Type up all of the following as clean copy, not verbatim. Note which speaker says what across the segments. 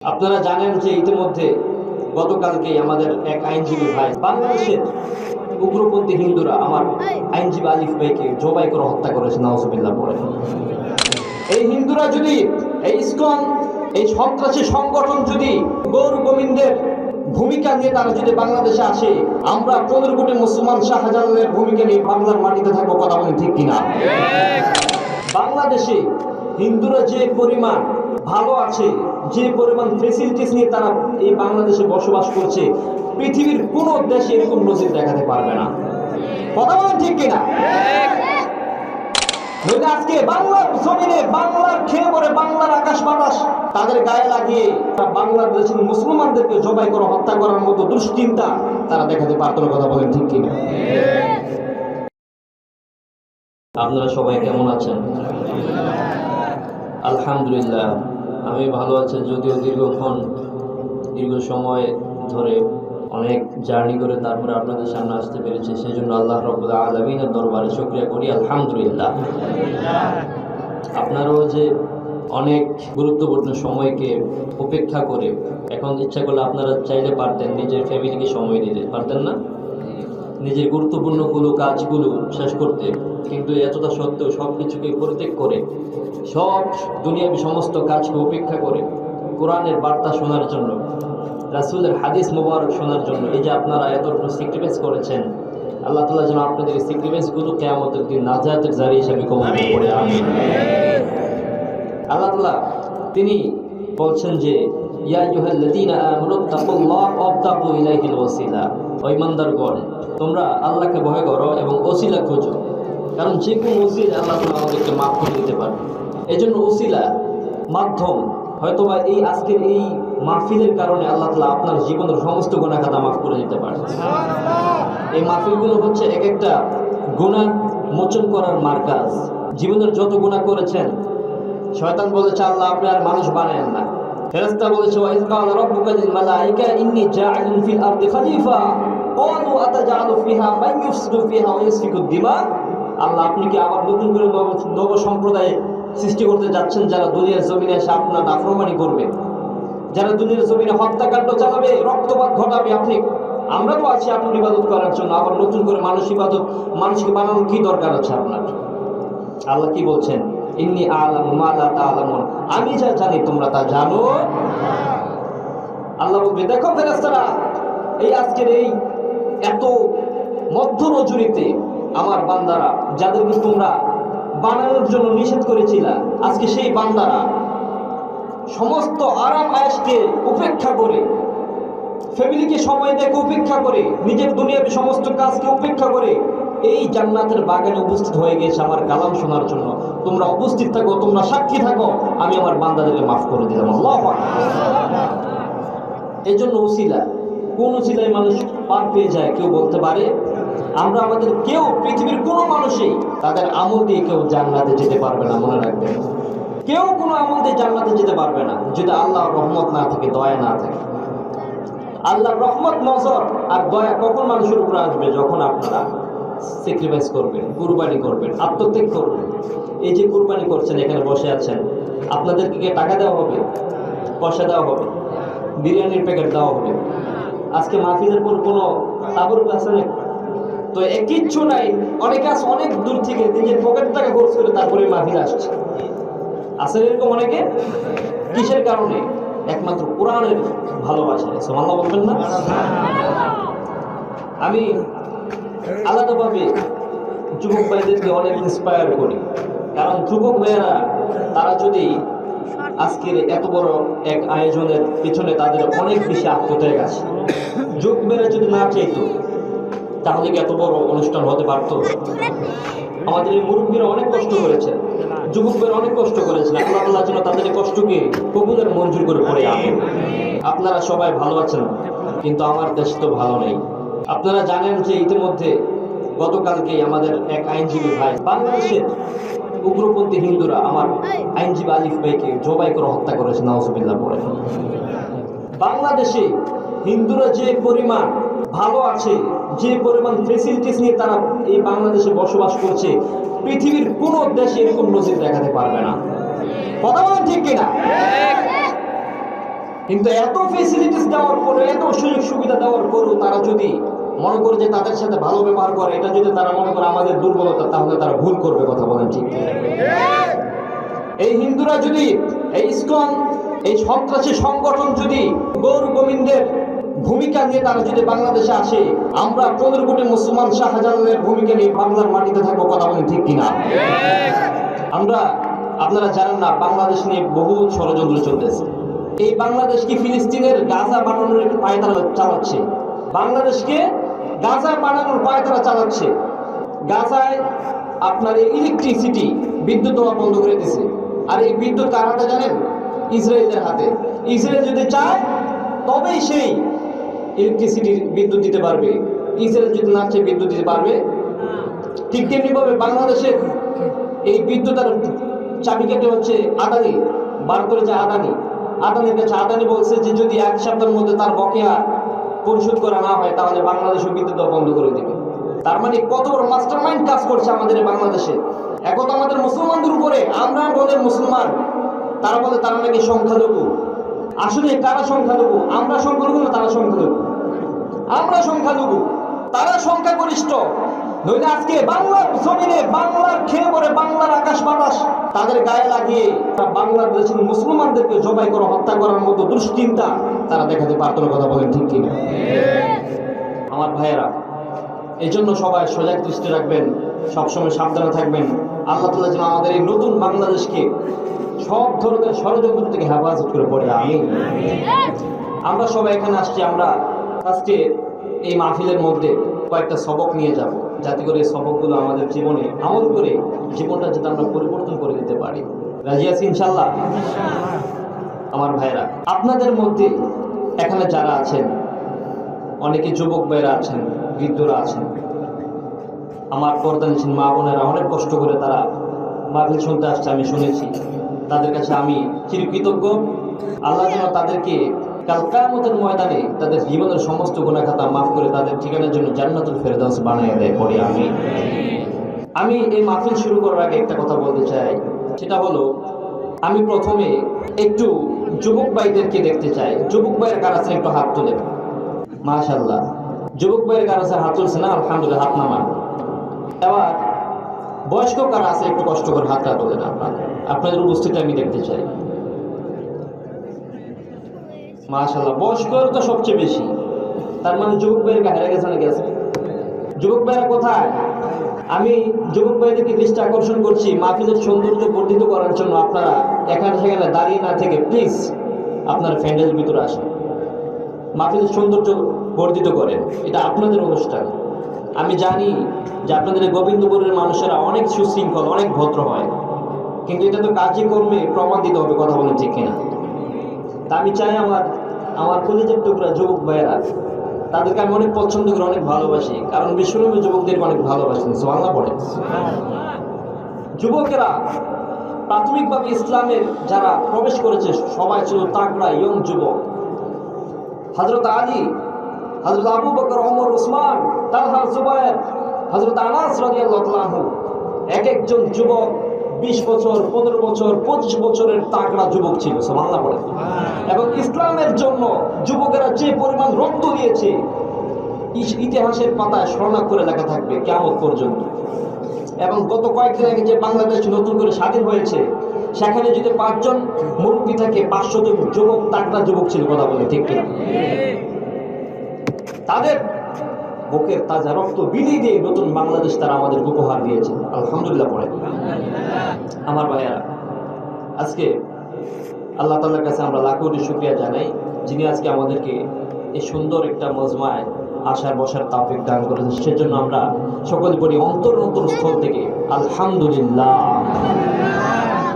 Speaker 1: আপনারা জানেন যে ইতিমধ্যে গতকালকে আমাদের এক আইনজীবী ভাই বাংলাদেশের উগ্রপন্থী হিন্দুরা আমার আইনজীবী আলিফ ভাইকে জবাই করে হত্যা করেছে, নাউজুবিল্লাহ পড়ে। এই হিন্দুরা যদি এই ইসকন এই সন্ত্রাসী সংগঠন যদি গৌর গোবিন্দের ভূমিকা নিয়ে তারা যদি বাংলাদেশে আসে, আমরা 15 কোটি মুসলমান শাহজালালের ভূমিকা নিয়ে বাংলার মাটিতে থাকবো। কথা বলেন ঠিক কিনা? বাংলাদেশে হিন্দুরা যে পরিমাণ ভালো আছে, যে পরিমাণ ফেসিলিটিস নিয়ে তারা এই বাংলাদেশে বসবাস করছে, পৃথিবীর কোন দেশে এরকম নজির দেখাতে পারবে না। কথা বলেন ঠিক কিনা? আজকে বাংলার জমিনে বাংলার খেয়ে পরে বাংলার আকাশ বাতাস তাদের গায়ে লাগিয়ে বাংলাদেশের মুসলমানদেরকে জবাই করে হত্যা করার মতো দুশ্চিন্তা তারা দেখাতে পারত না। কথা বলেন ঠিক কিনা? আপনারা সবাই কেমন আছেন? আলহামদুলিল্লাহ, আমি ভালো আছি। যদিও দীর্ঘ সময় ধরে অনেক জার্নি করে তারপরে আপনাদের সামনে আসতে পেরেছি, সেই জন্য আল্লাহ রাব্বুল আলামিনের দরবারে শুকরিয়া করি, আলহামদুলিল্লাহ। আপনারাও যে অনেক গুরুত্বপূর্ণ সময়কে উপেক্ষা করে এখন ইচ্ছা করলে আপনারা চাইলে পারতেন নিজের ফ্যামিলিকে সময় দিতে, পারতেন না? নিজের গুরুত্বপূর্ণ কাজগুলো শেষ করতে, কিন্তু এতটা সত্ত্বেও সব কিছুকে পরিত্যাগ করে সব দুনিয়াবি সমস্ত কাজকে উপেক্ষা করে কোরআনের বার্তা শোনার জন্য, রাসূলের হাদিস মোবারক শোনার জন্য এই যে আপনারা এতটুকু স্যাক্রিফাইস করেছেন, আল্লাহ তাআলা যেন আপনাদের এই স্যাক্রিফাইসগুলো কিয়ামতের দিন নাজাতের জারিয়া হিসেবে কবুল করে। আমিন। আল্লাহ তাআলা তিনি বলছেন যে ইয়া আইয়ুহাল্লাযীনা আমানু তাকুল্লাহ ওয়াবতাগু ইলাইহিল ওয়াসিলা, ও ঈমানদারগণ তোমরা আল্লাহকে ভয় করো এবং ওসিলা খোঁজো, কারণ যে কোনো ওসিলা আল্লাহ তাআলা আমাদেরকে মাফ করে দিতে পারে। এজন্য ওসিলা মাধ্যম হয়তোবা এই আজকের এই মাহফিলের কারণে আল্লাহ তাআলা আপনার জীবনের সমস্ত গুনাহ খাতা মাফ করে দিতে পারে। এই মাহফিলগুলো হচ্ছে এক একটা গুনাহ মোচন করার মার্কাজ। জীবনের যত গুনাহ করেছেন, শয়তান বলেছে আল্লাহ আপনি আর মানুষ বানায়েন না, ফেরেশতা বলেছে ওয়া ইয ক্বালা রাব্বুকা লিল মালাইকা ইন্নী জাইলুন ফিল আরদি খলিফা ক্বালু আতাজআলু ফিহা মান ইউফসিদু ফিহা ওয়া ইয়াসফিকুদ দিমা, আল্লাহ আপনি কি আবার নতুন করে নব সম্প্রদায় সৃষ্টি করতে যাচ্ছেন যারা দুনিয়ার জমিনে এসে আপনার নাফরমানি করবে, যারা দুনিয়ার জমিনে হত্যাকাণ্ড চালাবে, রক্তপাত ঘটাবে? আমরা তো আছি আপনার ইবাদত করার জন্য, আবার নতুন করে মানুষকে বানানোর কি দরকার আছে আপনার? আল্লাহ কি বলছেন? ইন্নী আ'লামু মা লা তা'লামুন, আমি যা জানি তোমরা তা জানো। আল্লাহ বলবে দেখো ফেরেশতারা, এই আজকের এই এত মধ্য রজনীতে আমার বান্দারা যাদেরকে তোমরা বানানোর জন্য নিষেধ করেছিলা, আজকে সেই বান্দারা সমস্ত আরাম আয়েশকে উপেক্ষা করে, ফ্যামিলিকে সময় দেখে উপেক্ষা করে, নিজের দুনিয়াবি সমস্ত কাজকে উপেক্ষা করে এই জান্নাতের বাগানে উপস্থিত হয়ে গেছে আমার কালাম শোনার জন্য। তোমরা উপস্থিত থাকো, তোমরা সাক্ষী থাকো, আমি আমার বান্দাদেরকে মাফ করে দিলাম। আল্লাহু আকবার। এই জন্য উসিলা, কোন উসিলায় মানুষ পার পেয়ে যায় কেউ বলতে পারে? আমরা আমাদের কেউ, পৃথিবীর কোনো মানুষই তাদের আমল দিয়ে কেউ জান্নাতে যেতে পারবে না, মনে রাখবেন। কেউ কোনো আমল দিয়ে জান্নাতে যেতে পারবে না যদি আল্লাহর রহমত না থাকে, দয়া না থাকে। আল্লাহর রহমত, নজর আর দয়া কখন মানুষের উপরে আসবে? যখন আপনারা স্যাক্রিফাইস করবেন, কুরবানি করবেন, আত্মত্যাগ করবেন। এই যে কুরবানি করছেন, এখানে বসে আছেন, আপনাদেরকে কি টাকা দেওয়া হবে? পয়সা দেওয়া হবে? বিরিয়ানির প্যাকেট দেওয়া হবে? আজকে মাহফিলের পর কোনো তাবরুক আছে না? তো কিচ্ছু নাই। অনেকে আছে অনেক দূর থেকে নিজের পকেট টাকা খরচ করে তারপরে মাহফিল আসছে। আসলে এরকম অনেকে, কিসের কারণে? একমাত্র কোরআনের ভালোবাসা। সুবহানাল্লাহ বলবেন না? আমি আলাদাভাবে যুবক ভাইদেরকে অনেক ইন্সপায়ার করি, কারণ যুবক ভাইয়েরা তারা যদি আজকের এত বড় এক আয়োজনের পিছনে তাদের অনেক বেশি আত্মত্যাগ আছে। যুবক ভাইয়েরা যদি না চাইতো তাহলে কি এত বড় অনুষ্ঠান হতে পারতো? আমাদের এই মুরব্বীরা অনেক কষ্ট করেছেন, যুবক ভাইয়েরা অনেক কষ্ট করেছেন। আল্লাহ তাআলা যেন তাদের কষ্টকে কবুলের মঞ্জুর করে পড়ে। আমিন। আপনারা সবাই ভালো আছেন, কিন্তু আমার দেশ তো ভালো নেই। আপনারা জানেন যে ইতিমধ্যে গতকালকে আমাদের এক আইনজীবী ভাই বাংলাদেশের উগ্রপন্থী হিন্দুরা আমার আইনজীবী আলিফ ভাইকে জবাই করে হত্যা করেছে, নাউজুবিল্লাহ পড়ে। বাংলাদেশে হিন্দুরা যে পরিমাণ ভালো আছে, যে পরিমাণ ফেসিলিটিস নিয়ে তারা এই বাংলাদেশে বসবাস করছে, পৃথিবীর কোন দেশে এরকম নজির দেখাতে পারবে না। কথা বলেন ঠিক কিনা? কিন্তু এত ফেসিলিটিস দেওয়ার পরে, এত সুযোগ সুবিধা দেওয়ার পরেও তারা যদি মনে করে যে তাদের সাথে ভালো ব্যবহার করে, এটা যদি তারা মনে করে আমাদের দুর্বলতা, তাহলে তারা ভুল করবে। কথা বলেন ঠিক? এই হিন্দুরা যদি, এই ইসকন, এই সন্ত্রাসী সংগঠন যদি গৌর গোবিন্দের ভূমিকা নিয়ে তারা যদি বাংলাদেশে আসে, আমরা 15 কোটি মুসলমান শাহজালালের ভূমিকা নিয়ে বাংলার মাটিতে থাকবো। কথা বলেন ঠিক কিনা? আমরা, আপনারা জানেন না, বাংলাদেশ নিয়ে বহু ষড়যন্ত্র চলতেছে। এই বাংলাদেশ কি ফিলিস্তিনের গাজা বানানোর একটু পায়তারা চালাচ্ছে? বাংলাদেশকে গাজা বানানোর পায়তারা চালাচ্ছে। গাজায় আপনার এই ইলেকট্রিসিটি, বিদ্যুৎ দেওয়া বন্ধ করে দিছে। আর এই বিদ্যুৎ কার হাতে জানেন? ইসরায়েলের হাতে। ইসরায়েল যদি চায় তবেই সেই ইলেকট্রিসিটি বিদ্যুৎ দিতে পারবে। ইসরায়েল যদি না চায় বিদ্যুৎ দিতে পারবে। ঠিক তেমনিভাবে বাংলাদেশের এই বিদ্যুতের চাবিকাঠি হচ্ছে আদানি, বার করেছে আদানি। আদানির কাছে আদানি বলছে যে যদি 1 সপ্তাহের মধ্যে তার বকেয়া পরিশোধ করা না হয়, তাহলে বাংলাদেশও বিদ্যুৎ দেওয়া বন্ধ করে দিবে। তার মানে কত বড় মাস্টারমাইন্ড কাজ করছে আমাদের বাংলাদেশে। এখন তো আমাদের মুসলমানদের উপরে, আমরা বলে মুসলমান, তারা বলে তারা নাকি সংখ্যালঘু। আসলে কারা সংখ্যালঘু? আমরা সংখ্যালঘু না তারা সংখ্যালঘু? আমরা সংখ্যালঘু, তারা সংখ্যাগরিষ্ঠ। নইলে আজকে বাংলার জমিনে, বাংলার খেয়ে পরে, বাংলার আকাশ বাতাস তাদের গায়ে লাগিয়ে বাংলাদেশের মুসলমানদেরকে জবাই করে হত্যা করার মতো দুশ্চিন্তা তারা দেখাতে পারত না। কথা বলেন ঠিক কিনা? আমার ভাইয়েরা, এই জন্য সবাই সজাগ দৃষ্টি রাখবেন, সবসময় সাবধানে থাকবেন। আল্লাহ তাআলা যেন আমাদের এই নতুন বাংলাদেশকে সব ধরনের ষড়যন্ত্র থেকে হেফাজত করে পড়ে। আমিন। আমরা সবাই এখানে আসছি, আমরা আজকে এই মাহফিলের মধ্যে কয়েকটা সবক নিয়ে যাব, যাতে করে এই সবকগুলো আমাদের জীবনে আমল করে জীবনটা যাতে আমরা পরিবর্তন করে দিতে পারি। রাজি আছি ইনশাআল্লাহ? আমার ভাইরা, আপনাদের মধ্যে এখানে যারা আছেন, অনেকে যুবক ভাইরা আছেন, বৃদ্ধরা আছেন, আমার পর্দানিসীন মা বোনেরা অনেক কষ্ট করে তারা মাহফিল শুনতে আসছে, আমি শুনেছি। তাদের কাছে আমি চিরকৃতজ্ঞ। আল্লাহ যেন তাদেরকে কাল কিয়ামতের ময়দানে তাদের জীবনের সমস্ত গুনাহ খাতা মাফ করে তাদের ঠিকানার জন্য জান্নাতুল ফেরদাউস বানিয়ে দেয়। পড়ি আমিন। আমি এই মাহফিল শুরু করার আগে একটা কথা বলতে চাই, সেটা হলো আমি প্রথমে একটু যুবক ভাইদেরকে দেখতে চাই। যুবক ভাইয়ের কার আছে একটু হাত তোলেন। মাশাআল্লাহ, যুবক ভাইয়ের কার আছে হাত তুলছে না? আলহামদুলিল্লাহ, হাত নামান। এবার বয়স্ক কারা আছে একটু কষ্ট করে হাতটা তোলেন। আপনাদের উপস্থিতি আমি দেখতে চাই। মাশাআল্লাহ, বয়স্কর তো সবচেয়ে বেশি। তার মানে যুবক ভাইয়ের হারে গেছে নাকি? আছে যুবক ভাইয়েরা কোথায়? আমি যুবক ভাইদেরকে দৃষ্টি আকর্ষণ করছি মাহফিলের সৌন্দর্য বর্ধিত করার জন্য। আপনারা এখানে সেখানে দাঁড়িয়ে না থেকে প্লিজ আপনার প্যান্ডেলের ভিতরে আসেন, মাহফিলের সৌন্দর্য বর্ধিত করেন। এটা আপনাদের অনুষ্ঠান। আমি জানি যে আপনাদের গোবিন্দপুরের মানুষেরা অনেক সুশৃঙ্খল, অনেক ভদ্র হয়, কিন্তু এটা তো কাজে কর্মে প্রমাণ দিতে হবে। কথা বলেন ঠিক কিনা? তা আমি চাই আমার কলিজার টুকরা যুবক ভাইয়েরা, তাদেরকে আমি অনেক পছন্দ করি, অনেক ভালোবাসি, কারণ বিশ্বনবী যুবকদেরকে অনেক ভালোবাসেন। সুবহানাল্লাহ পড়েন। যুবকেরা প্রাথমিকভাবে ইসলামের যারা প্রবেশ করেছে সবাই ছিল তাগড়া ইয়ং যুবক। হযরত আলী, হযরত আবু বকর, ওমর, উসমান, তালহা, জুবায়ের, হযরত আনাস রাদিয়াল্লাহু তাআলা আনহু, এক একজন যুবক 20 বছর, 15 বছর, 25 বছরের তাগড়া যুবক ছিল। সুবহানাল্লাহ পড়েন। এবং ইসলামের জন্য যুবকেরা যে পরিমাণ রক্ত দিয়েছে, ইতিহাসের পাতায় স্মরণ করে লেখা থাকবে কিয়ামত পর্যন্ত। এবং গত কয়েকদিন আগে যে বাংলাদেশ নতুন করে স্বাধীন হয়েছে, সেখানে যদি 5 জন মুরব্বী থাকে, 500 জন যুবক, তাগড়া যুবক ছিল। কথা বলে ঠিক কিনা? তাদের বুকের তাজা রক্ত বিলিয়ে দিয়ে নতুন বাংলাদেশ তারা আমাদের উপহার দিয়েছে। আলহামদুলিল্লাহ পড়ে। আমার ভাইয়েরা, আজকে আল্লাহ তাআলার কাছে আমরা লাখ কোটি শুকরিয়া জানাই, যিনি আজকে আমাদেরকে এই সুন্দর একটা মজমায় আসার বসার তৌফিক দান করেছেন। সেজন্য আমরা সকলে পড়ি অন্তরস্থল থেকে আলহামদুলিল্লাহ।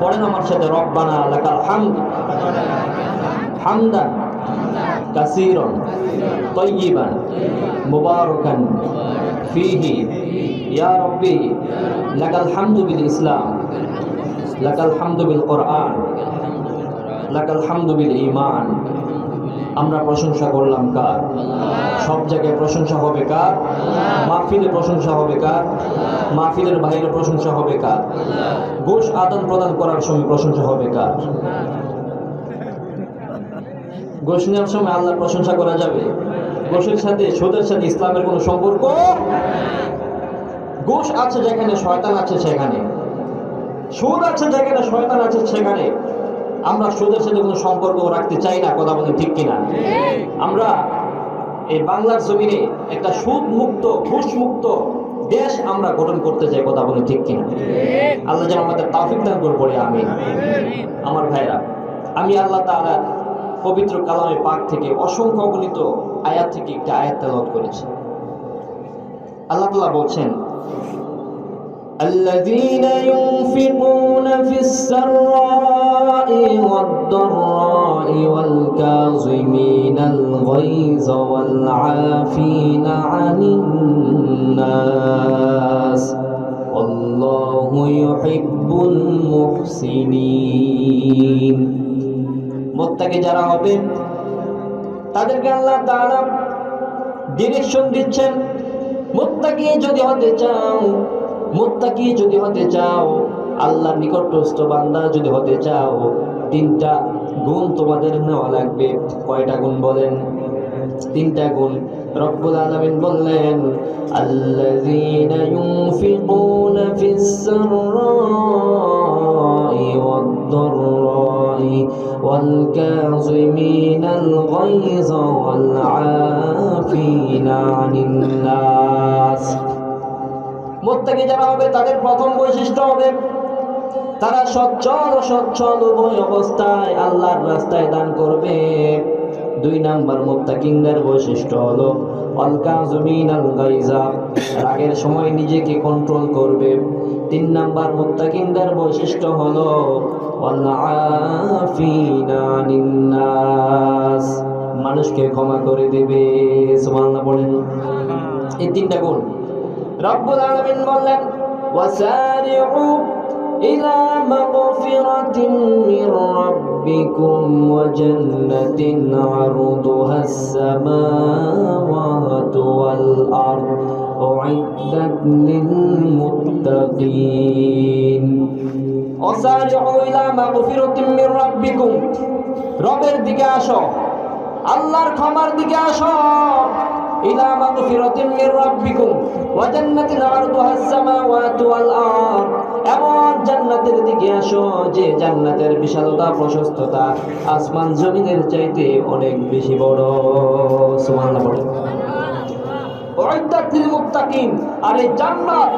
Speaker 1: পড়েন আমার সাথে, রব্বানা লাকাল হামদ হামদান কাসীরান তাইয়িবান মুবারাকান ফীহি ইয়া রাব্বি লাকাল হামদু বিল ইসলাম, লাকাল হামদু বিল কোরআন, লাকাল হামদু বিল ঈমান। আমরা প্রশংসা করলাম কার? সব জায়গায় প্রশংসা হবে কার? মাহফিলে প্রশংসা হবে কার? মাহফিলের বাইরে প্রশংসা হবে কার? গোশ আদান প্রদান করার সময় প্রশংসা হবে কার? ঘুষ নেওয়ার সময় আল্লাহর প্রশংসা করা যাবে? ঘুষের সাথে, সুদের সাথে ইসলামের কোনো সম্পর্ক? ঘুষ আছে যেখানে শয়তান আছে সেখানে, সুদ আছে যেখানে শয়তান আছে সেখানে। আমরা সুদের সাথে কোনো সম্পর্ক রাখতে চাই না, কথা বলেন ঠিক কিনা? আমরা এই বাংলার জমিনে একটা সুদ মুক্ত, ঘুষ মুক্ত দেশ আমরা গঠন করতে চাই, কথা বলেন ঠিক কিনা? আল্লাহ যেন আমাদের তৌফিক দান করে পড়ে আমিন। আমার ভাইরা, আমি আল্লাহ তাআলা পবিত্র কালামে পাক থেকে অসংখ্য অগণিত আয়াত থেকে একটা আয়াত তেলাওয়াত করেছি। আল্লাহ তাআলা বলছেন, الذين ينفقون في السراء والضراء والكاظمين الغيظ والعافين عن الناس والله يحب المحسنين। মুত্তাকি যারা হবে তাদেরকে আল্লাহ তাআলা ডিরেকশন দিচ্ছেন। মুত্তাকি যদি হতে চাও, আল্লাহর নিকটস্থ বান্দা যদি হতে চাও, তিনটা গুণ তোমাদের নেওয়া লাগবে। কয়টা গুণ বলেন? তিনটা গুণ। রব্বুল আলামিন বললেন, আল্লাযীনা ইউনফিকুনা ফিস সাররাই ওয়াদ-দাররাই ওয়াল কাযিমিনাল গায়যা ওয়াল আফিনা আনিন নাস। মুত্তাকি যারা হবে তাদের প্রথম বৈশিষ্ট্য হবে তারা সচ্ছল উভয় অবস্থায় আল্লাহর রাস্তায় দান করবে। 2 নাম্বার মুত্তাকিনদের বৈশিষ্ট্য হলো ওয়াল কাযিমিনাল গায়যা, রাগের সময় নিজেকে কন্ট্রোল করবে। 3 নাম্বার মুত্তাকিনদের বৈশিষ্ট্য হলো ওয়াল আফিনা আনিন নাস, মানুষকে ক্ষমা করে দেবে। সুবহানাল্লাহ বলেন। এই 3টা গুণ রব্বুল আলামিন বললেন, ওয়াসারিউ ইলা মাগফিরাতিন মির রাব্বিকুম ওয়া জান্নাতিন আরদুহাস সামাওয়াতু ওয়াল আরদ উইদ্দাত লিল মুত্তাকিন। ওয়াসারিউ ইলা মাগফিরাতিন মির রাব্বিকুম, রবের দিকে আসো, আল্লাহর ক্ষমার দিকে আসো। ইলা মাগফিরাতিন মির রাব্বিকুম ওয়া জান্নাতিন আরদুহাস সামাওয়াতু ওয়াল আরদ, এমন জান্নাতের দিকে আসো যে জান্নাতের বিশালতা প্রশস্ততা আসমান জমিনের চাইতে অনেক বেশি বড়। সুবহানাল্লাহ বলেন। উইদ্দাত লিল মুত্তাকিন, আর এই জান্নাত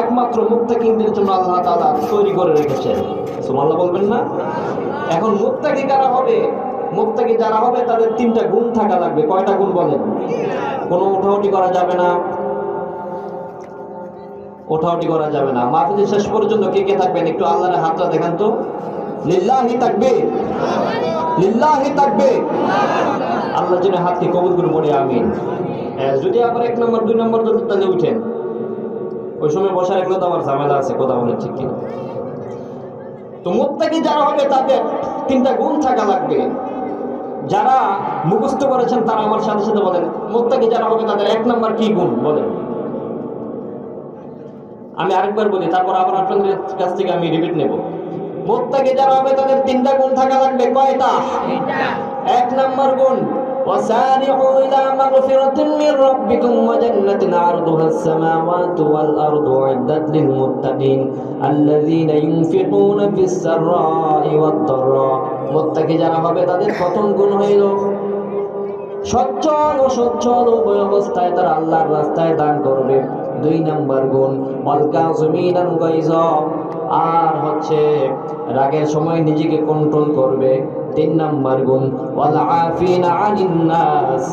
Speaker 1: একমাত্র মুত্তাকিনদের জন্য আল্লাহ তাআলা তৈরি করে রেখেছেন। সুবহানাল্লাহ বলবেন না? এখন মুত্তাকি কারা হবে? মুত্তাকি যারা হবে তাদের 3টা গুণ থাকা লাগবে। কয়টা গুণ বলেন? কোনো ওঠাউঠি করা যাবে না, মাহফিলের শেষ পর্যন্ত কে কে থাকবেন একটু আল্লাহর হাতটা দেখান তো। লিল্লাহি তাকবীর, লিল্লাহি তাকবীর। আল্লাহর জন্য হাতকে কবুল করে পড়ে আমিন। যদি আবার 1 নম্বর 2 নম্বর তাহলে উঠেন, ওই সময় বসার এগুলো তো আমার ঝামেলা আছে, কথা বলেন ঠিক কিনা? তো মুত্তাকি যারা হবে তাদের 3টা গুণ থাকা লাগবে। যারা মুখস্থ করেছেন তারা আমার সাথে সাথে বলেন, মুত্তাকি যারা হবে তাদের 1 নাম্বার কি গুণ বলেন? আমি আরেকবার বলি, তারপর আবার আপনাদের কাছ থেকে আমি রিপিট নেব। মুত্তাকি যারা হবে তাদের 3টা গুণ থাকা লাগবে। কয়টা? 1 নাম্বার গুণ, ওয়াসারিউ ইলা মাগফিরাতিন মির রাব্বিকুম ওয়া জান্নাতিন আরদুহাস সামাওয়াতু ওয়াল আরদু উইদ্দাত লিল মুত্তাকিন আল্লাযীনা ইউনফিকুনা ফিস সাররাই ওয়াদ দাররা। মুত্তাকি যারা হবে তাদের প্রথম গুণ হইল সচ্ছল উভয় অবস্থায় তারা আল্লাহর রাস্তায় দান করবে। 2 নাম্বার গুণ ওয়াল কাযিমিনাল গায়যা, আর হচ্ছে রাগের সময় নিজেকে কন্ট্রোল করবে। 3 নাম্বার গুণ ওয়াল আফিনা আনিন নাস,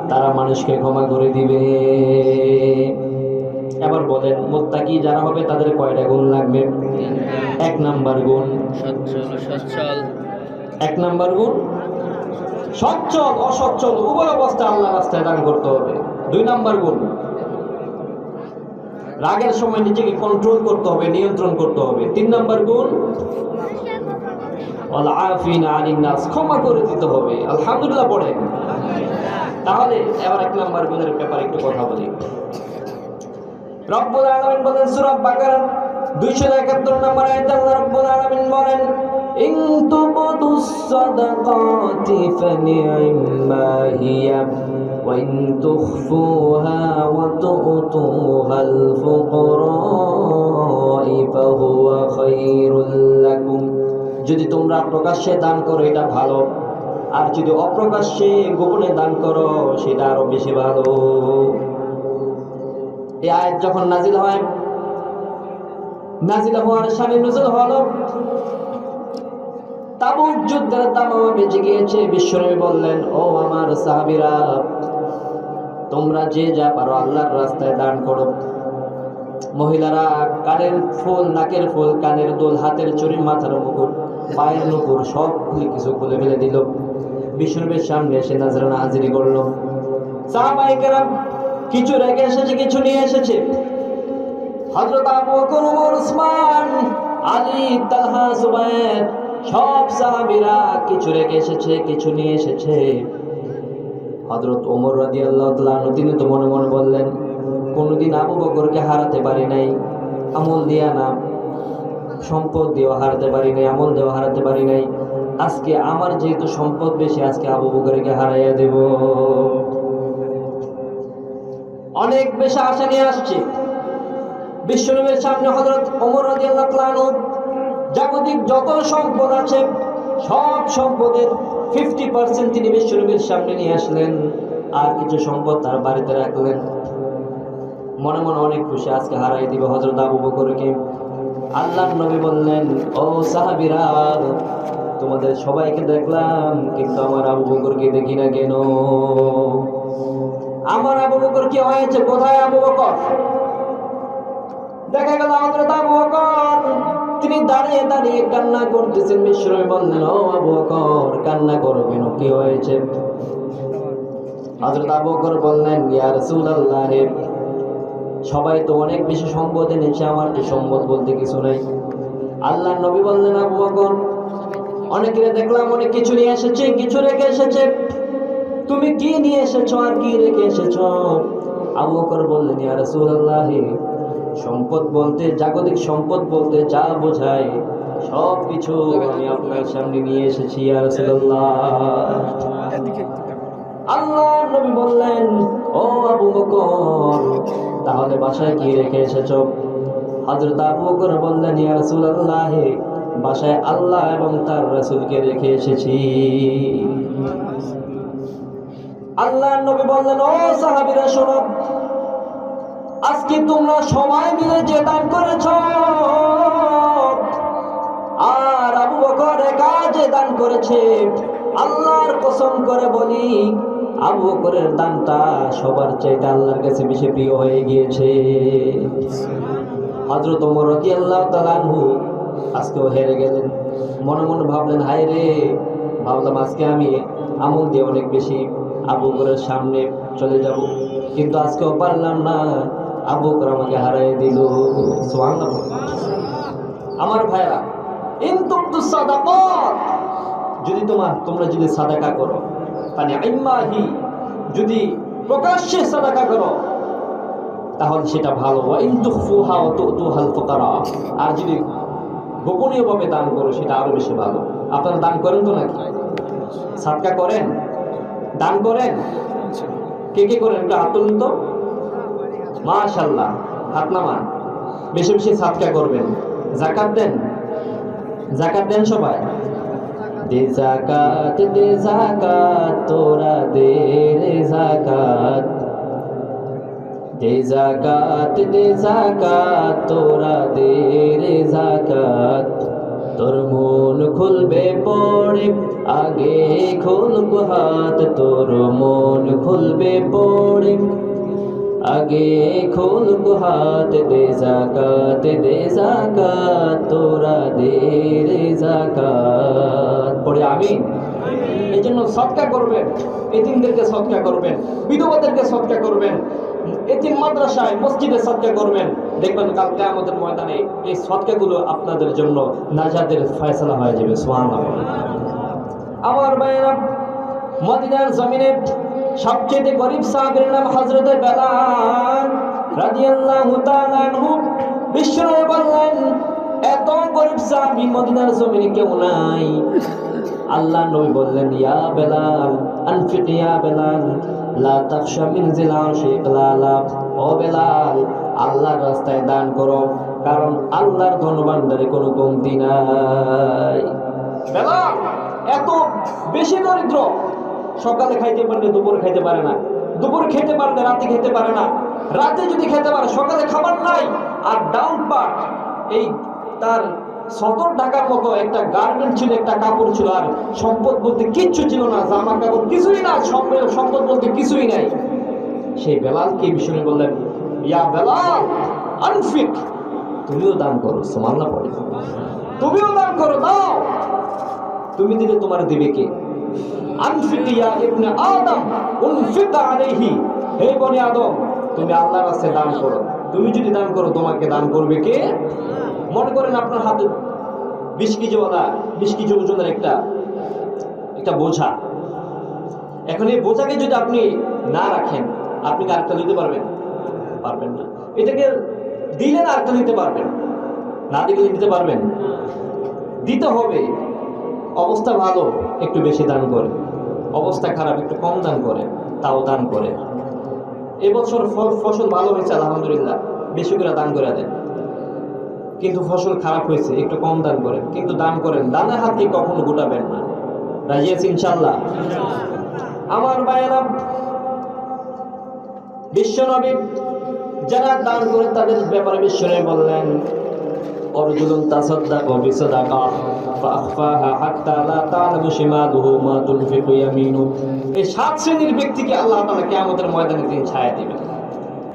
Speaker 1: তারা মানুষকে ক্ষমা করে দিবে। এবার বলেন মুত্তাকি যারা হবে তাদের কয়টা গুণ লাগবে? 1 নাম্বার গুণ সচ্ছল, 1 নাম্বার গুণ সচ্ছল অসচ্ছল উভয় অবস্থায় আল্লাহর রাস্তায় দান করতে হবে। 2 নাম্বার গুণ রাগের সময় নিজেকে কন্ট্রোল করতে হবে, নিয়ন্ত্রণ করতে হবে। 3 নাম্বার গুণ ওয়াল আফিনা আনিন নাস, ক্ষমা করে দিতে হবে। আলহামদুলিল্লাহ পড়ে। তাহলে এবার 1 নাম্বার গুণের ব্যাপারে একটু কথা বলি। রব্বুল আলামিন বলেন সূরা বাকারা 271 নম্বর আয়াতে আল্লাহ রব্বুল আলামিন বলেন, ইন তুবদুস সাদাকাতি ফানি'মা হিয়া ওয়া ইন তুখফুহা ওয়া তু'তুহাল ফুকরা'i ফাহুয়া খায়রুল লাকুম। যদি তোমরা প্রকাশ্যে দান করো এটা ভালো, আর যদি অপ্রকাশ্যে গোপনে দান করো সেটা আরো বেশি ভালো। এই আয়াত যখন নাজিল হয়, নাজিল হওয়ার শানে নুজুল হলো তাবুক যুদ্ধের দামামা বেজে গিয়েছে। বিশ্বনবী বললেন, ও আমার সাহাবীরা, তোমরা যে যা পারো আল্লাহর রাস্তায় দান করো। মহিলারা কানের ফুল, নাকের ফুল, কানের দুল, হাতের চুড়ি, মাথার মুকুট, পায়ের নুপুর সব কিছু খুলে ফেলে দিল। বিশ্বনবীর সামনে এসে নাজরানা হাজিরি করলো। সাহাবায়ে কেরাম কিছু রেখে এসেছে, কিছু নিয়ে এসেছে। হযরত আবু বকর, ওমর, উসমান, আলী, তালহা, জুবায়ের সব সাহাবীরা কিছু রেখে এসেছে, কিছু নিয়ে এসেছে। হযরত ওমর রাদিয়াল্লাহু তাআলা আনহু তিনি তো মনে মনে বললেন, কোনদিন আবু বকরকে হারাতে পারি নাই, আমল দিয়া না, সম্পদ দিয়েও হারাতে পারি নাই, আমল দিয়েও হারাতে পারি নাই। আজকে আমার যেহেতু সম্পদ বেশি, আজকে আবু বকরকে হারাইয়া দেব। অনেক বেশি আশা নিয়ে আসছে বিশ্বনবীর সামনে। হযরত ওমর রাদিয়াল্লাহু তাআলা আনহু জাগতিক যত সম্পদ আছে সব সম্পদের 50% তিনি বিশ্বনবীর সামনে নিয়ে আসলেন, আর কিছু সম্পদ তার বাড়িতে রাখলেন। মনে মনে অনেক খুশি, আজকে হারাই দিবে হযরত আবু বকরকে। আল্লাহর নবী বললেন, ও সাহাবীরা, তোমাদের সবাইকে দেখলাম কিন্তু আমার আবু বকরকে দেখি না কেন? আমার আবু বকর কি হয়েছে? কোথায় আবু বকর? দেখা গেল হযরত আবু বকর তিনি দাঁড়িয়ে দাঁড়িয়ে কান্না করতেছেন। বিশ্বনবী বললেন, ও আবু বকর, কান্না করো কেন, কি হয়েছে? হযরত আবু বকর বললেন, ইয়া রাসূলুল্লাহ, সবাই তো অনেক বেশি সম্পদ এনেছে, আমার কি সম্পদ বলতে কিছু নাই। আল্লাহর নবী বললেন, আবু বকর, অনেকে দেখলাম অনেক কিছু নিয়ে এসেছে, কিছু রেখে এসেছে, তুমি কি নিয়ে এসেছো আর কি রেখে এসেছো? আবু বকর বললেন, ইয়া রাসূলুল্লাহ, সম্পদ বলতে, জাগতিক সম্পদ বলতে যা বোঝায় সব কিছু আমি আপনার সামনে নিয়ে এসেছি ইয়া রাসূলুল্লাহ। আল্লাহর নবী বললেন, ও আবু বকর, তাহলে বাসায় কি রেখে এসেছো? হযরত আবু বকর বললেন, ইয়া রাসূলুল্লাহ, বাসায় আল্লাহ এবং তার রাসূলকে রেখে এসেছি। আল্লাহর নবী বললেন, ও সাহাবীরা শোনো, আজকে তোমরা সবাই মিলে যে দান করেছো, আর আবু বকর একা যে দান করেছে, আল্লাহর কসম করে বলি, আবু বকরের দানটা সবার চাইতে আল্লাহর কাছে বেশি প্রিয় হয়ে গিয়েছে। হযরত ওমর রাদিয়াল্লাহু তাআলা আনহু আজকেও হেরে গেলেন। মনে মনে ভাবলেন, হায় রে, ভাবলাম আজকে আমি আমল দিয়ে অনেক বেশি আবু বকরের সামনে চলে যাব, কিন্তু আজকেও পারলাম না, আবু বকর আমাকে হারিয়ে দিল। সুবহানাল্লাহ। আমার ভাইরা, ইন তুবদুস সাদাকাত, যদি তোমরা যদি সাদাকা করো, মানে ইম্মাহি, যদি প্রকাশ্যে সাদাকা করো তাহলে সেটা ভালো। ওয়া ইন তুখফুহা ওয়া তু'তুহাল ফুকারা, আর যদি গোপনীয়ভাবে দান করো সেটা আরো বেশি ভালো। আপনারা দান করেন তো নাকি? সাদকা করেন, দান করেন? কে কে করেন একটু হাত তুলুন তো। মাশাআল্লাহ, হাত নামান। বেশি বেশি সাদকা করবেন। যাকাত দেন, যাকাত দেন সবাই। দে যাকাত, দে যাকাত, তোরা দে রে যাকাত, দে যাকাত, দে যাকাত, তোরা দে রে যাকাত। তোর মন খুলবে পড়ে, আগে খুলব হাত, তোর মন খুলবে পড়ে, আগে খুলব হাত। দে যাকাত, দে যাকাত, তোরা দে রে যাকাত। পড়ে আমিন। এই জন্য সদকা করবেন, এতিমদেরকে সদকা করবেন, বিধবাদেরকে সদকা করবেন, এতিম মাদ্রাসায় মসজিদে সদকা করবেন। দেখবেন কাল কিয়ামতের ময়দানে এই সদকাগুলো আপনাদের জন্য নাজাতের ফয়সালা হয়ে যাবে। সুবহানাল্লাহ। আমার ভাইরা, মদিনার জমিনে সবচেয়ে গরিব সাহাবীর নাম হযরত বেলাল রাদিয়াল্লাহু তাআলা আনহু। বিশ্বনবী বললেন, এত গরিব সাহাবী মদিনার জমিনে কেউ নাই। আল্লাহ নবী বললেন, ইয়া বেলাল আনফিক ইয়া বেলাল লা তাখশা মিন জিল আরশি ইকলালা। ও বেলাল, আল্লাহর রাস্তায় দান করো, কারণ আল্লাহর ধনভাণ্ডারে কোনো কমতি নাই। বেলাল এত বেশি দরিদ্র, সকালে খাইতে পারলে দুপুরে খাইতে পারে না, দুপুরে খেতে পারলে রাতে খেতে পারে না, রাতে যদি খেতে পারে সকালে খাবার নাই। আর ডাউন পার্ট এই তার সদর ঢাকার মতো একটা গার্মেন্ট ছিল, একটা কাপড় ছিল, আর সম্পদ বলতে কিচ্ছু ছিল না, জামা কাপড় কিছুই না, সম্পদ বলতে কিছুই নাই। সেই বেলালকে বিষয়ে বললেন, ইয়া বেলাল আনফিক, তুমিও দান করো। সুবহানাল্লাহ পড়ে, তুমিও দান করো, দাও। তুমি দিলে তোমার দিবে কে? আনফিক ইয়া ইবনে আদম উনফিক আলাইহি, হে বনি আদম, তুমি আল্লাহর রাস্তায় দান করো। তুমি যদি দান করো, তোমাকে দান করবে কে? মনে করেন আপনার হাতে 20 কেজিওয়ালা 20 কেজি ওজনের একটা বোঝা। এখন এই বোঝাকে যদি আপনি না রাখেন, আপনি কি আরেকটা নিতে পারবেন? পারবেন না। এটাকে দিলে না আরেকটা নিতে পারবেন, না দিলে নিতে পারবেন? দিতে হবে। অবস্থা ভালো একটু বেশি দান করে, অবস্থা খারাপ একটু কম দান করে, তাও দান করে। এবছর ফসল ভালো হয়েছে আলহামদুলিল্লাহ, বেশি করে দান করে দেন। কিন্তু ফসল খারাপ হয়েছে, একটু কম দান করেন, কিন্তু দান করেন, দানের হাতকে কখনো গোটাবেন না। রাজি আছি ইনশাআল্লাহ? আমার ভাইয়েরা, বিশ্বনবী যারা দান করেন তাদের ব্যাপারে বিশ্বনবী বললেন, অরজুলুন তাসাদ্দাকা বিসাদাকা ফাআখফাহা হাত্তা লা তা'লামু শিমালুহু মা তুনফিকু ইয়ামিনুহু। এই 7 শ্রেণীর ব্যক্তিকে আল্লাহ তাআলা কিয়ামতের ময়দানে দিন ছায়া দিবেন।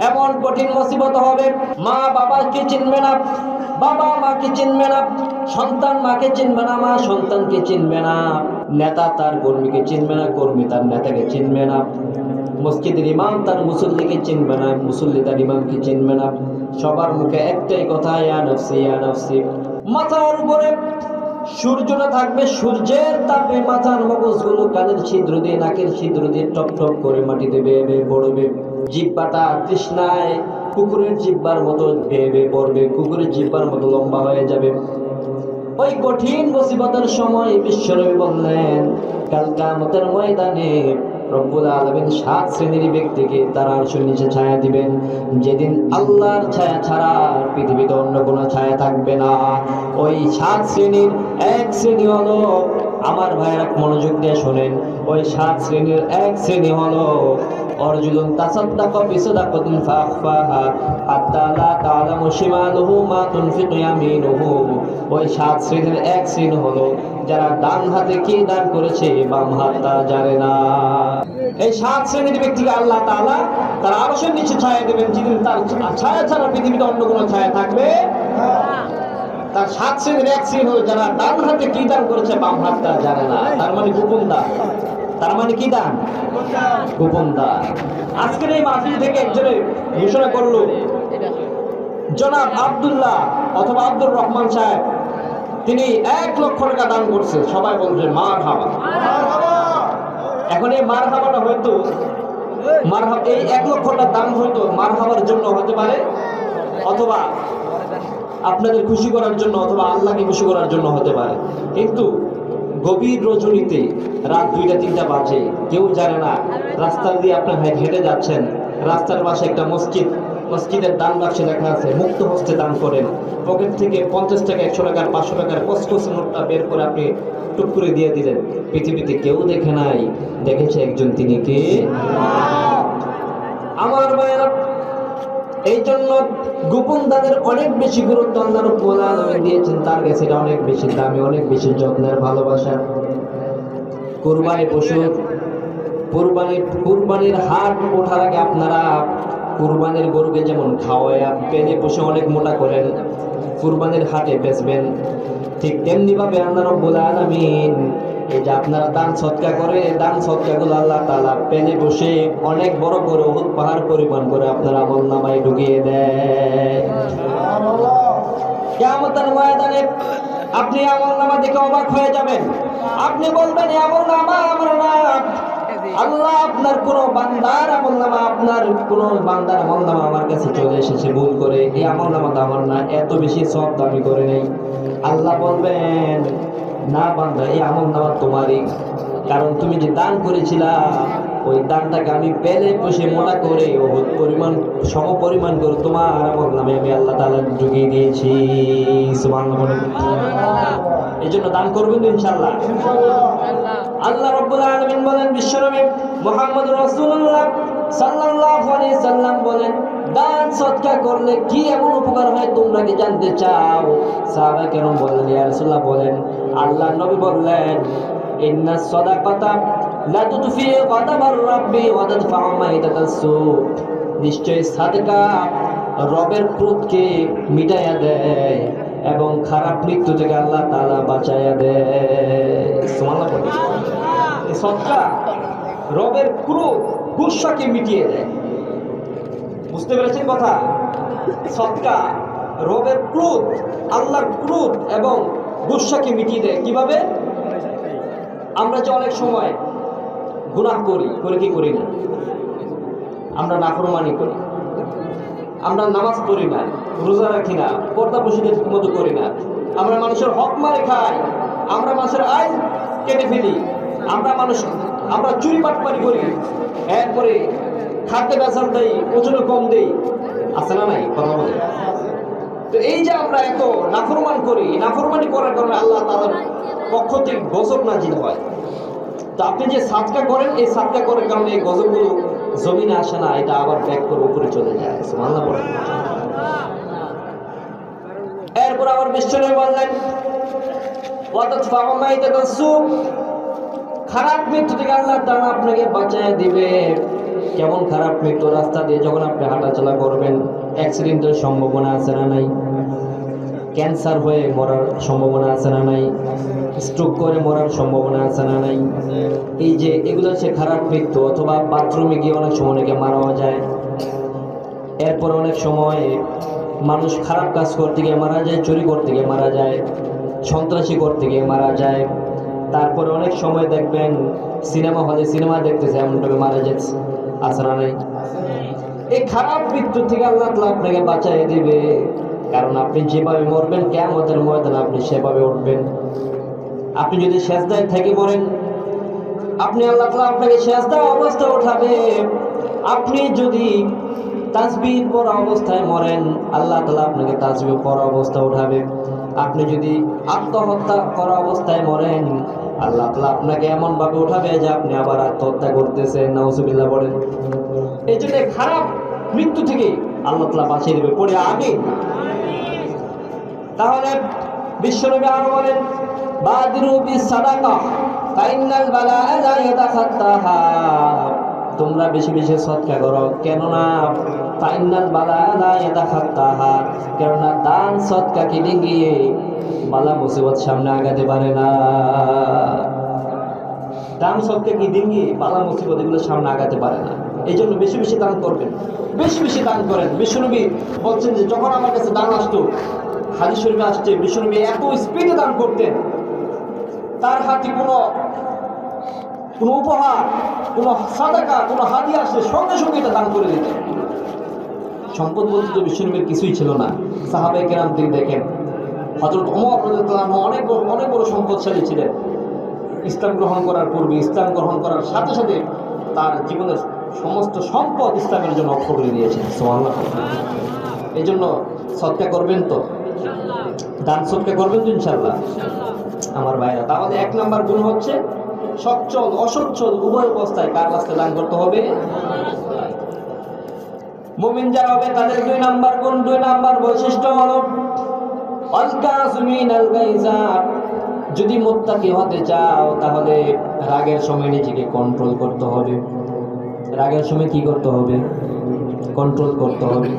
Speaker 1: এমন কঠিন মুসিবত হবে, মা বাবাকে চিনবে না, বাবা মাকে চিনবে না, সন্তান মাকে চিনবে না, মা সন্তানকে চিনবে না, নেতা তার কর্মীকে চিনবে না, কর্মী তার নেতাকে চিনবে না, মসজিদের ইমাম তার মুসল্লিকে চিনবে না, মুসল্লি তার ইমামকে চিনবে না। সবার মুখে একটাই কথা, ইয়া নফসি ইয়া নফসি। মাথার উপরে সূর্যটা থাকবে, সূর্যের তাপে মাথার মগজগুলো কানের ছিদ্র দিয়ে, নাকের ছিদ্র দিয়ে টপ টপ করে মাটিতে বেয়ে বেয়ে পড়বে। জিহ্বাটা তৃষ্ণায় কুকুরের জিহ্বার মতো বেয়ে বেয়ে পড়বে, কুকুরের জিহ্বার মতো লম্বা হয়ে যাবে। ওই কঠিন মুসিবতের সময় বিশ্বনবী বললেন, কাল কিয়ামতের ময়দানে রব্বুল আলামিন 7 শ্রেণীর ব্যক্তিকে তার আরশের নিচে ছায়া দিবেন, যেদিন আল্লাহর ছায়া ছাড়া পৃথিবীতে অন্য কোনো ছায়া থাকবে না। ওই 7 শ্রেণীর এক শ্রেণী হলো, আমার ভাইয়েরা মনোযোগ দিয়ে শোনেন, ওই 7 শ্রেণীর এক শ্রেণী হলো অরজুলুন তাসাদ্দাকা বিসাদাকাতিন ফাআখফাহা হাত্তা লা তা'লামু শিমালুহু মা তুনফিকু ইয়ামিনুহু। ওই 7 শ্রেণীর এক শ্রেণী হলো যারা ডান হাতে কি দান করেছে বাম হাত তা জানে না। এই 7 শ্রেণীর ব্যক্তিকে আল্লাহ তাআলা তার আরশের নিচে ছায়া দেবেন, যেদিন তার ছায়া ছাড়া পৃথিবীতে অন্য কোনো ছায়া থাকবে না। তার 7 শ্রেণীর এক শ্রেণী হলো যারা ডান হাতে কি দান করেছে বাম হাত তা জানে না, তার মানে গোপন দান। তার মানে কি দান? গোপন দান। আজকের এই মাহফিল থেকে একজনে ঘোষণা করলো, জনাব আব্দুল্লাহ অথবা আব্দুর রহমান সাহেব, তিনি 1 লক্ষ টাকা দান করছে। সবাই বলছে মারহাবা। এখন এই মারহাবাটা হয়তো এই 1 লক্ষ টাকা দান হয়তো মারহাবার জন্য হতে পারে, অথবা আপনাদের খুশি করার জন্য, অথবা আল্লাহকে খুশি করার জন্য হতে পারে। কিন্তু গভীর রজনীতে রাত 2টা 3টা বাজে, কেউ জানে না, রাস্তা দিয়ে আপনি হেঁটে যাচ্ছেন, রাস্তার পাশে একটা মসজিদ, মসজিদের দান বাক্সে লেখা আছে মুক্ত হস্তে দান করেন। পকেট থেকে 50 টাকা 100 টাকার 500 টাকার কসকস নোটটা বের করে আপনি টুক করে দিয়ে দিলেন। পৃথিবীতে কেউ দেখে নাই, দেখেছে একজন, তিনি কে? আমার ভাইয়েরা, এই জন্য গোপন দানের অনেক বেশি গুরুত্ব আল্লাহ রাব্বুল আলামিন দিয়েছেন। তার কাছে এটা অনেক বেশি দামি, অনেক বেশি যত্নের, ভালোবাসা। কুরবানি পশু, কুরবানির হাট ওঠার আগে আপনারা কুরবানির গরুকে যেমন খাওয়ায়া পেলে পুষে অনেক মোটা করেন, কুরবানির হাটে বেচবেন, ঠিক তেমনি ভাবে আল্লাহ রাব্বুল আলামিন এই যে আপনারা দান সদকা করে, দান সদকাগুলো আল্লাহ তাআলা পেলে বসে অনেক বড় করে উহুদ পাহাড় পরিমাণ করে আপনার আমলনামায় ঢুকিয়ে দেন। কিয়ামতের ময়দানে আপনি আমলনামা দেখে অবাক হয়ে যাবেন। আপনি বলবেন, এই আমলনামা আমার না, আল্লাহ আপনার কোন বান্দার আমলনামা, আপনার কোন বান্দার আমলনামা আমার কাছে চলে এসেছে ভুল করে, এই আমলনামাটা আমার না, এত বেশি সব দামি করে নেই। আল্লাহ বলবেন না বান্দা, এই আমলনামা তোমারই, কারণ তুমি যে দান করেছিলা ওই দানটাকে আমি পেলে বসে মোটা করে পরিমাণ সম পরিমাণ করে তোমার আমলনামে আমি আল্লাহ তাআলা ঢুকিয়ে দিয়েছি। সুবহানাল্লাহ। এই জন্য দান করবেন তো ইনশাআল্লাহ। আল্লাহ রাব্বুল আলামিন বলেন, বিশ্বনবী মুহাম্মদুর রাসূলুল্লাহ সাল্লাল্লাহু আলাইহি সাল্লাম বলেন, দান সদকা করলে কি এমন উপকার হয় তোমরা কি জানতে চাও? সাহাবা কেরাম বললেন, ইয়া রাসূলুল্লাহ বলেন। আল্লাহ নবী বললেন, ইন্না সাদাকাতা লা তুতফি গাদাবার রাব্বি ওয়া তাদফা'ু মাইতাতাস সু। নিশ্চয় সাদকা রবের ক্রোধকে মিটাইয়া দেয় এবং খারাপ মৃত্যু থেকে আল্লাহ তাআলা বাঁচাইয়া দেয়। সুবহানাল্লাহ। এই সদকা রবের ক্রোধ গুসাকে মিটিয়ে দেয়। বুঝতে পেরেছেন কথা? সদকা রবের ক্রোধ, আল্লাহর ক্রোধ এবং গুসাকে মিটিয়ে দেয়। কিভাবে? আমরা যে অনেক সময় গুনাহ করি, করে কি করি না? আমরা নাফরমানি করি, আমরা নামাজ পড়ি না, রোজা রাখি না, পর্দা প্রশিদের মতো করি না, আমরা মানুষের হক মারে খাই, আমরা মানুষের আয় কেটে ফেলি, আমরা চুরি বাটপারি করি, এরপরে খাদ্যে বেচাল দেই, ওজনে কম দেই, আছে না নাই? কথা বলে। তো এই যে আমরা এত নাফরমান করি, নাফরমানি করার কারণে আল্লাহ তাআলার পক্ষ থেকে গজব নাজিল হয়। তো আপনি যে সাদকা করেন, এই সাদকা করার কারণে এই গজবগুলো জমিনে আসে না, এটা আবার ব্যাক করে উপরে চলে যায়। সুবহানাল্লাহ বলেন। এরপর আবার বিশ্বনবী বললেন, ওয়া তাদফা'ু মাইতাতাস সু। খারাপ মৃত্যু থেকে আল্লাহ তাআলা আপনাকে বাঁচায় দিবে। কেমন খারাপ মৃত্যু? রাস্তা দিয়ে যখন আপনি হাঁটাচলা করবেন, অ্যাক্সিডেন্টের সম্ভাবনা আছে না নাই? ক্যান্সার হয়ে মরার সম্ভাবনা আছে না নাই? স্ট্রোক করে মরার সম্ভাবনা আছে না নাই? এই যে এগুলো হচ্ছে খারাপ মৃত্যু। অথবা বাথরুমে গিয়ে অনেক সময় অনেকে মারাও যায়। এরপর অনেক সময় মানুষ খারাপ কাজ করতে গিয়ে মারা যায়, চুরি করতে গিয়ে মারা যায়, সন্ত্রাসী করতে গিয়ে মারা যায়। তারপরে অনেক সময় দেখবেন সিনেমা হলে সিনেমা দেখতেছে, এমনভাবে মারা যাচ্ছে, আছে না নাই? এই খারাপ মৃত্যু থেকে আল্লাহ তাআলা আপনাকে বাঁচাই দিবে, কারণ আপনি যেভাবে মরবেন কিয়ামতের ময়দানে আপনি সেভাবে উঠবেন। আপনি যদি সেজদায় থেকে মরেন, আপনি আল্লাহ তাআলা আপনাকে সেজদা অবস্থায় উঠাবে। আপনি যদি তাসবিহ পড়া অবস্থায় মরেন, আল্লাহ তাআলা আপনাকে তাসবিহ পড়া অবস্থায় উঠাবে। আপনি যদি আত্মহত্যা করা অবস্থায় মরেন, আল্লাহ তাআলা আপনাকে এমন ভাবে উঠাবে যে আপনি আবার আত্মহত্যা করতেছেন। নাউজুবিল্লাহ বলেন। এই জন্য খারাপ মৃত্যু থেকে আল্লাহ তাআলা বাঁচিয়ে দেবে। পড়ে আমিন। তাহলে বিশ্বনবী আরো বলেন, বাদিরু বিস সাদাকা ফাইনাল বালাআ লা ইয়াতাখাত্তাহা। তোমরা বেশি বেশি সদকা করো, কেননা ফাইনাল বালাআ লা ইয়াতাখাত্তাহা, কেননা দান সদকাকে ডিঙিয়ে বালা মুসিবত সামনে আগাতে পারে না। দান সদকাকে ডিঙিয়ে বালা মুসিবত এগুলো সামনে আগাতে পারে না। এই জন্য বেশি বেশি দান করবেন, বেশি বেশি দান করেন। বিশ্বনবী বলছেন যে যখন আমার কাছে দান আসতো, হাদিস শরীফে আসছে বিশ্বনবী এত স্পিডে দান করতেন, তার হাতে কোনো উপহার, কোনো সাদাকা, কোনো হাদিয়া আসলে সঙ্গে সঙ্গে এটা দান করে দিতেন। সম্পদ বলতে তো বিশ্বনবীর কিছুই ছিল না। সাহাবায়ে কেরাম তিনি দেখেন, হযরত ওমর রাদিয়াল্লাহু আনহু অনেক বড় সম্পদশালী ছিলেন। ইসলাম গ্রহণ করার পূর্বে, ইসলাম গ্রহণ করার সাথে সাথে তার জীবনের সমস্ত সম্পদ ইসলামের জন্য অক্ষ করে দিয়েছেন। সুবহানাল্লাহ। এই জন্য সদকা করবেন তো, দান সদকা করবেন তো ইনশাআল্লাহ আমার ভাইরা। তাহলে 1 নাম্বার গুণ হচ্ছে সচ্ছল অসচ্ছল উভয় অবস্থায় কার রাস্তায় দান করতে হবে? মুমিন যারা হবে তাদের 2 নাম্বার গুণ, 2 নাম্বার বৈশিষ্ট্য হলো আল কাযিমিনাল গায়জা। যদি মুত্তাকি হতে চাও তাহলে রাগের সময় নিজেকে কন্ট্রোল করতে হবে। রাগের সময় কি করতে হবে? কন্ট্রোল করতে হবে।